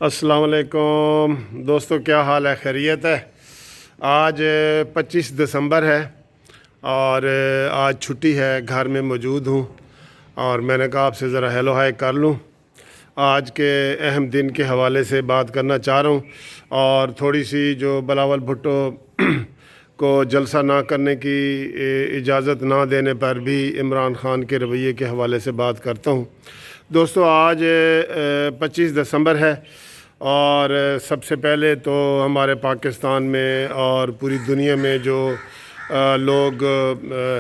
अस्सलाम वालेकुम दोस्तों, क्या हाल है? खैरियत है। आज 25 दिसंबर है और आज छुट्टी है, घर में मौजूद हूँ और मैंने कहा आपसे ज़रा हेलो हाय कर लूँ। आज के अहम दिन के हवाले से बात करना चाह रहा हूँ और थोड़ी सी जो बिलावल भुट्टो को जलसा ना करने की इजाज़त ना देने पर भी इमरान ख़ान के रवैये के हवाले से बात करता हूँ। दोस्तों, आज 25 दिसंबर है और सबसे पहले तो हमारे पाकिस्तान में और पूरी दुनिया में जो लोग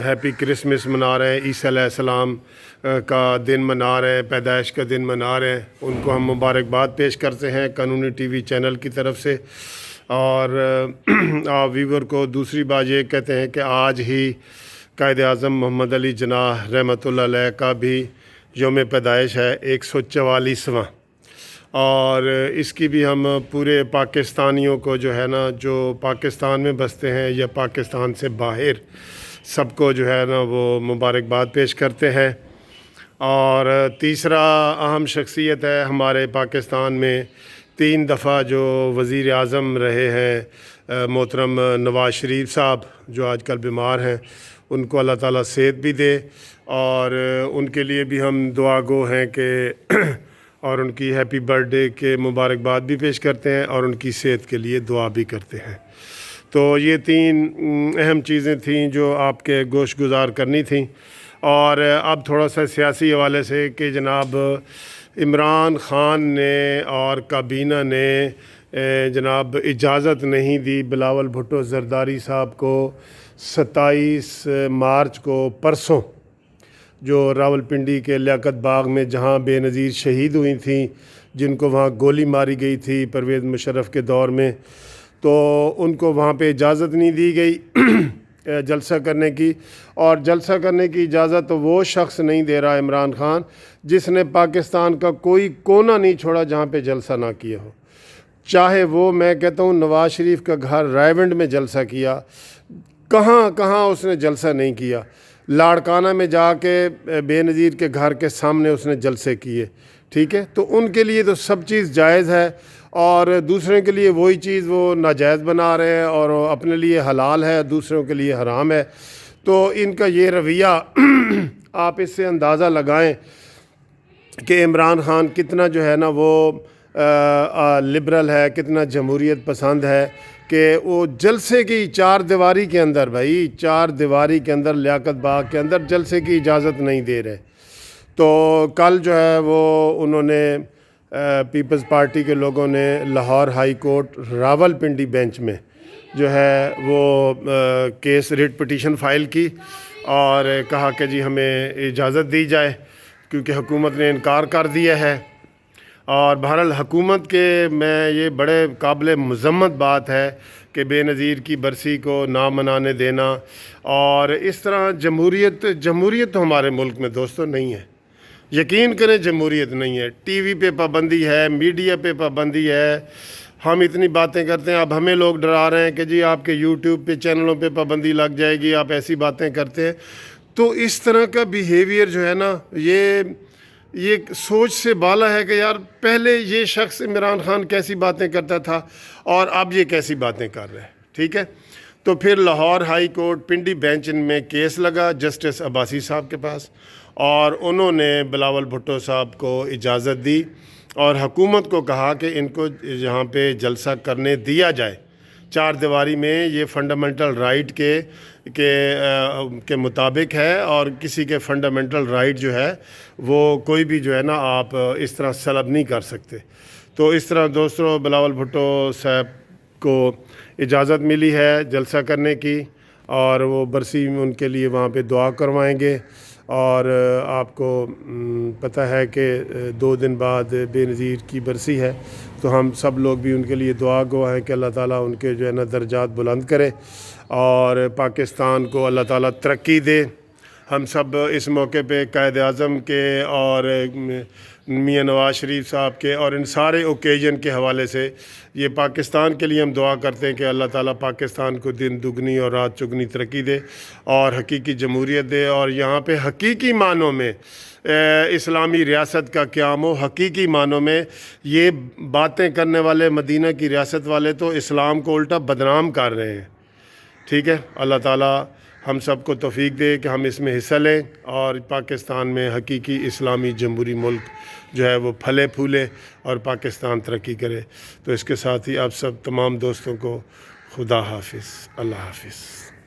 हैप्पी क्रिसमस मना रहे हैं, ईसा अलैहिस्सलाम का दिन मना रहे हैं, पैदाइश का दिन मना रहे हैं, उनको हम मुबारकबाद पेश करते हैं कानूनी टीवी चैनल की तरफ से। और आप व्यूवर को दूसरी बात ये कहते हैं कि आज ही कायद आज़म मोहम्मद अली जिन्नाह रहमतुल्लाह अलैह का भी यौम पैदाइश है, 144वां। और इसकी भी हम पूरे पाकिस्तानियों को जो है ना, जो पाकिस्तान में बसते हैं या पाकिस्तान से बाहर, सबको जो है ना वो मुबारकबाद पेश करते हैं। और तीसरा अहम शख्सियत है हमारे पाकिस्तान में, 3 दफ़ा जो वज़ीर आज़म रहे हैं मोहतरम नवाज़ शरीफ साहब, जो आजकल बीमार हैं, उनको अल्लाह ताला सेहत भी दे और उनके लिए भी हम दुआ गो हैं कि और उनकी हैप्पी बर्थडे के मुबारकबाद भी पेश करते हैं और उनकी सेहत के लिए दुआ भी करते हैं। तो ये 3 अहम चीज़ें थीं जो आपके गोश गुजार करनी थी। और अब थोड़ा सा सियासी हवाले से कि जनाब इमरान ख़ान ने और काबीना ने जनाब इजाज़त नहीं दी बिलावल भुट्टो ज़रदारी साहब को 27 मार्च को, परसों, जो रावलपिंडी के लियाकत बाग में जहां बेनज़ीर शहीद हुई थी, जिनको वहां गोली मारी गई थी परवेज़ मुशर्रफ के दौर में, तो उनको वहां पे इजाज़त नहीं दी गई जलसा करने की। और जलसा करने की इजाज़त तो वो शख्स नहीं दे रहा इमरान ख़ान जिसने पाकिस्तान का कोई कोना नहीं छोड़ा जहाँ पे जलसा ना किया हो। चाहे वो, मैं कहता हूँ, नवाज़ शरीफ का घर रायवंड में जलसा किया, कहाँ कहाँ उसने जलसा नहीं किया। लाड़काना में जाके बेनज़ीर के घर के सामने उसने जलसे किए, ठीक है। तो उनके लिए तो सब चीज़ जायज़ है और दूसरों के लिए वही चीज़ वो नाजायज़ बना रहे हैं और अपने लिए हलाल है, दूसरों के लिए हराम है। तो इनका ये रवैया आप इससे अंदाज़ा लगाएं कि इमरान ख़ान कितना जो है ना वो लिबरल है, कितना जमहूरियत पसंद है कि वो जलसे की 4 दीवारी के अंदर, भाई 4 दीवारी के अंदर, लियाकत बाग के अंदर जलसे की इजाज़त नहीं दे रहे। तो कल जो है वो उन्होंने पीपल्स पार्टी के लोगों ने Lahore high court Rawalpindi bench में जो है वो केस रिट पिटीशन फ़ाइल की और कहा कि जी हमें इजाज़त दी जाए, क्योंकि हुकूमत ने इनकार कर दिया है। और बहरहाल हुकूमत के में ये बड़े काबिल मज़म्मत बात है कि बेनज़ीर की बरसी को ना मनाने देना। और इस तरह जमहूरियत तो हमारे मुल्क में दोस्तों नहीं है, यकीन करें जमहूरियत नहीं है। टीवी पे पाबंदी है, मीडिया पे पाबंदी है, हम इतनी बातें करते हैं, अब हमें लोग डरा रहे हैं कि जी आपके यूट्यूब पे चैनलों पे पाबंदी लग जाएगी, आप ऐसी बातें करते हैं। तो इस तरह का बिहेवियर जो है ना, ये सोच से बाला है कि यार पहले ये शख्स इमरान ख़ान कैसी बातें करता था और अब ये कैसी बातें कर रहे हैं, ठीक है। तो फिर लाहौर हाई कोर्ट पिंडी बेंच में केस लगा जस्टिस अब्बासी साहब के पास और उन्होंने बिलावल भुट्टो साहब को इजाज़त दी और हुकूमत को कहा कि इनको यहाँ पे जलसा करने दिया जाए। 4 दीवारी में ये फंडामेंटल राइट के मुताबिक है और किसी के फंडामेंटल राइट जो है वो कोई भी जो है ना आप इस तरह सलब नहीं कर सकते। तो इस तरह दोस्तों बिलावल भुट्टो साहब को इजाज़त मिली है जलसा करने की और वो बरसी में उनके लिए वहाँ पे दुआ करवाएंगे। और आपको पता है कि 2 दिन बाद बेनज़ीर की बरसी है, तो हम सब लोग भी उनके लिए दुआ गो हैं कि अल्लाह ताला उनके जो है ना दर्जात बुलंद करे और पाकिस्तान को अल्लाह ताला तरक्की दे। हम सब इस मौके पे कायद आज़म के और میاں نواز شریف صاحب کے اور ان سارے اوکیجن کے حوالے سے یہ پاکستان کے لیے ہم دعا کرتے ہیں کہ اللہ تعالیٰ پاکستان کو دن دگنی اور رات چگنی ترقی دے اور حقیقی جمہوریت دے، اور یہاں پہ حقیقی معنوں میں اسلامی ریاست کا قیام ہو۔ حقیقی معنوں میں یہ باتیں کرنے والے مدینہ کی ریاست والے تو اسلام کو الٹا بدنام کر رہے ہیں، ٹھیک ہے۔ اللہ تعالیٰ ہم سب کو توفیق دے کہ ہم اس میں حصہ لیں اور پاکستان میں حقیقی اسلامی جمہوری ملک جو ہے وہ پھلے پھولے اور پاکستان ترقی کرے۔ تو اس کے ساتھ ہی آپ سب تمام دوستوں کو خدا حافظ، اللہ حافظ۔